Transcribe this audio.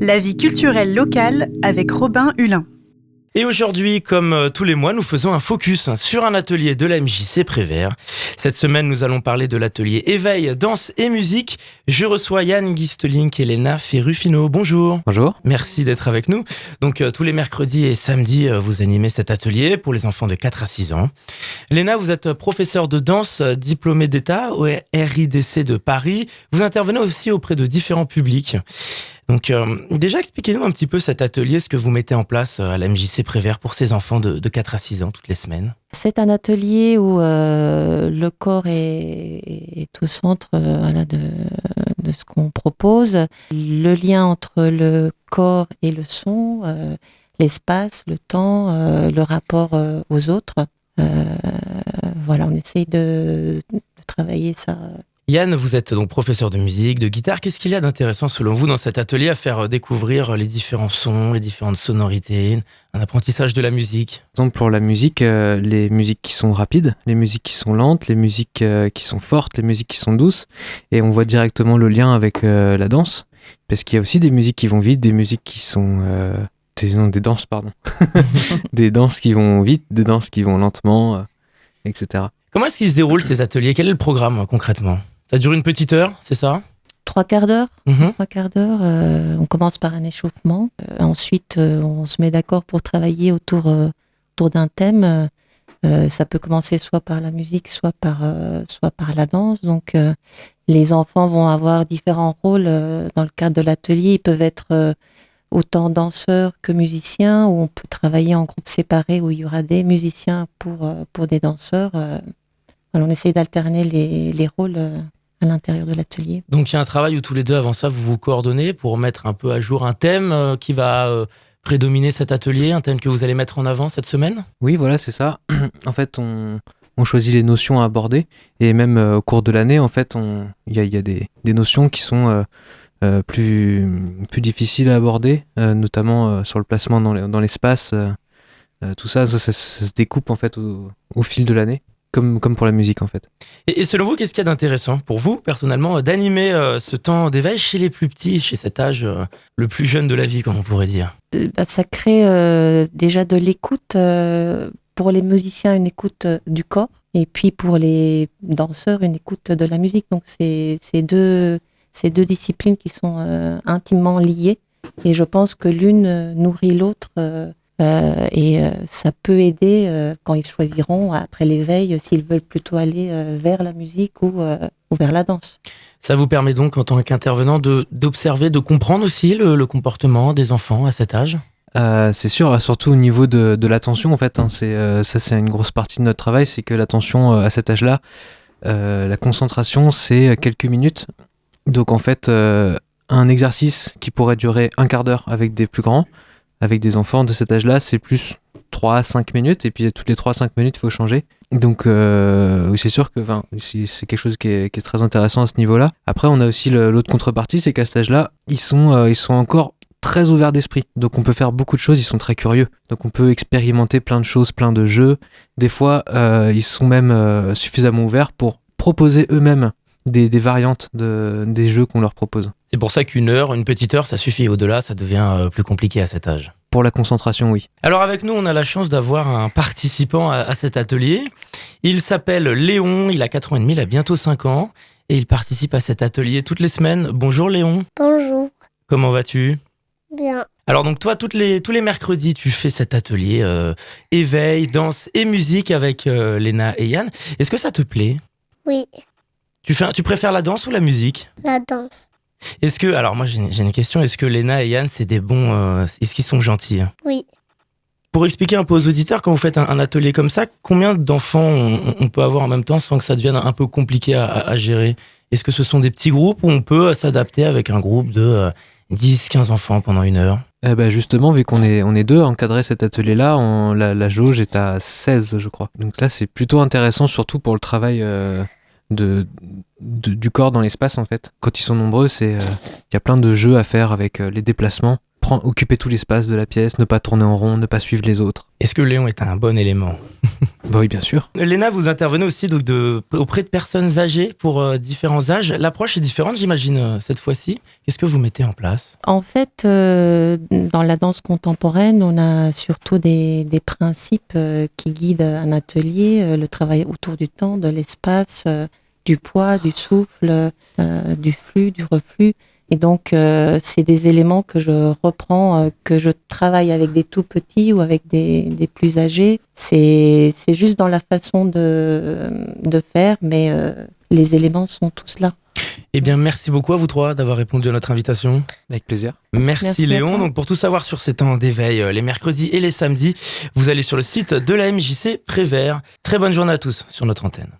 La vie culturelle locale avec Robin Hulin. Et aujourd'hui, comme tous les mois, nous faisons un focus sur un atelier de la MJC Prévert. Cette semaine, nous allons parler de l'atelier Éveil, danse et musique. Je reçois Yann Gistelink et Léna Ferrufino. Bonjour. Bonjour. Merci d'être avec nous. Donc, tous les mercredis et samedis, vous animez cet atelier pour les enfants de 4 à 6 ans. Léna, vous êtes professeure de danse, diplômée d'État au RIDC de Paris. Vous intervenez aussi auprès de différents publics. Donc déjà, expliquez-nous un petit peu cet atelier, ce que vous mettez en place à la MJC Prévert pour ces enfants de 4 à 6 ans toutes les semaines. C'est un atelier où le corps est au centre de ce qu'on propose. Le lien entre le corps et le son, l'espace, le temps, le rapport aux autres. Voilà, on essaye de travailler ça. Yann, vous êtes donc professeur de musique, de guitare. Qu'est-ce qu'il y a d'intéressant selon vous dans cet atelier à faire découvrir les différents sons, les différentes sonorités, un apprentissage de la musique ? Par exemple, pour la musique, les musiques qui sont rapides, les musiques qui sont lentes, les musiques qui sont fortes, les musiques qui sont douces. Et on voit directement le lien avec la danse. Parce qu'il y a aussi des musiques qui vont vite, des musiques qui sont... des danses, pardon. Des danses qui vont vite, des danses qui vont lentement, etc. Comment est-ce qu'ils se déroulent ces ateliers ? Quel est le programme concrètement ? Ça dure une petite heure, c'est ça ? 3/4 d'heure. Mhm. 3/4 d'heure. On commence par un échauffement. Ensuite, on se met d'accord pour travailler autour d'un thème. Ça peut commencer soit par la musique, soit par la danse. Donc, les enfants vont avoir différents rôles dans le cadre de l'atelier. Ils peuvent être autant danseurs que musiciens, ou on peut travailler en groupe séparé où il y aura des musiciens pour des danseurs. Alors on essaye d'alterner les rôles à l'intérieur de l'atelier. Donc il y a un travail où tous les deux, avant ça, vous vous coordonnez pour mettre un peu à jour un thème qui va prédominer cet atelier, un thème que vous allez mettre en avant cette semaine ? Oui, voilà, c'est ça. En fait, on choisit les notions à aborder. Et même au cours de l'année, en fait, il y a des notions qui sont plus difficiles à aborder, notamment sur le placement dans l'espace. Tout ça se découpe en fait au fil de l'année. Comme pour la musique en fait. Et selon vous, qu'est-ce qu'il y a d'intéressant pour vous, personnellement, d'animer ce temps d'éveil chez les plus petits, chez cet âge le plus jeune de la vie, comme on pourrait dire ? Ça crée déjà de l'écoute, pour les musiciens une écoute du corps, et puis pour les danseurs une écoute de la musique. Donc c'est deux disciplines qui sont intimement liées, et je pense que l'une nourrit l'autre. Et ça peut aider quand ils choisiront après l'éveil s'ils veulent plutôt aller vers la musique ou vers la danse. Ça vous permet donc en tant qu'intervenant d'observer, de comprendre aussi le comportement des enfants à cet âge ? C'est sûr, surtout au niveau de l'attention en fait. C'est une grosse partie de notre travail, c'est que l'attention à cet âge-là, la concentration c'est quelques minutes. Donc en fait, un exercice qui pourrait durer un quart d'heure avec des plus grands, avec des enfants de cet âge-là, c'est plus 3 à 5 minutes, et puis toutes les 3 à 5 minutes, il faut changer. Donc c'est sûr que c'est quelque chose qui est très intéressant à ce niveau-là. Après, on a aussi l'autre contrepartie, c'est qu'à cet âge-là, ils sont encore très ouverts d'esprit. Donc on peut faire beaucoup de choses, ils sont très curieux. Donc on peut expérimenter plein de choses, plein de jeux. Des fois, ils sont même suffisamment ouverts pour proposer eux-mêmes des variantes des jeux qu'on leur propose. C'est pour ça une petite heure, ça suffit. Au-delà, ça devient plus compliqué à cet âge. Pour la concentration, oui. Alors avec nous, on a la chance d'avoir un participant à cet atelier. Il s'appelle Léon, il a 4 ans et demi, il a bientôt 5 ans. Et il participe à cet atelier toutes les semaines. Bonjour Léon. Bonjour. Comment vas-tu ? Bien. Alors donc toi, tous les mercredis, tu fais cet atelier éveil, danse et musique avec Léna et Yann. Est-ce que ça te plaît ? Oui, Tu préfères la danse ou la musique ? la danse. Alors moi j'ai une question, est-ce que Léna et Yann c'est des bons, est-ce qu'ils sont gentils ? Oui. Pour expliquer un peu aux auditeurs, quand vous faites un atelier comme ça, combien d'enfants on peut avoir en même temps sans que ça devienne un peu compliqué à gérer ? Est-ce que ce sont des petits groupes ou on peut s'adapter avec un groupe de 10-15 enfants pendant 1 heure ? Justement, vu qu'on est deux à encadrer cet atelier-là, la jauge est à 16, je crois. Donc là, c'est plutôt intéressant, surtout pour le travail du corps dans l'espace, en fait. Quand ils sont nombreux, il y a plein de jeux à faire avec les déplacements. occuper tout l'espace de la pièce, ne pas tourner en rond, ne pas suivre les autres. Est-ce que Léon est un bon élément? Bah oui, bien sûr. Léna, vous intervenez aussi donc auprès de personnes âgées pour différents âges. L'approche est différente, j'imagine, cette fois-ci. Qu'est-ce que vous mettez en place? En fait, dans la danse contemporaine, on a surtout des principes qui guident un atelier, le travail autour du temps, de l'espace, du poids, du souffle, du flux, du reflux. Et donc, c'est des éléments que je reprends, que je travaille avec des tout petits ou avec des plus âgés. C'est juste dans la façon de faire, mais les éléments sont tous là. Eh bien, merci beaucoup à vous trois d'avoir répondu à notre invitation. Avec plaisir. Merci à Léon. toi. Donc, pour tout savoir sur ces temps d'éveil, les mercredis et les samedis, vous allez sur le site de la MJC Prévert. Très bonne journée à tous sur notre antenne.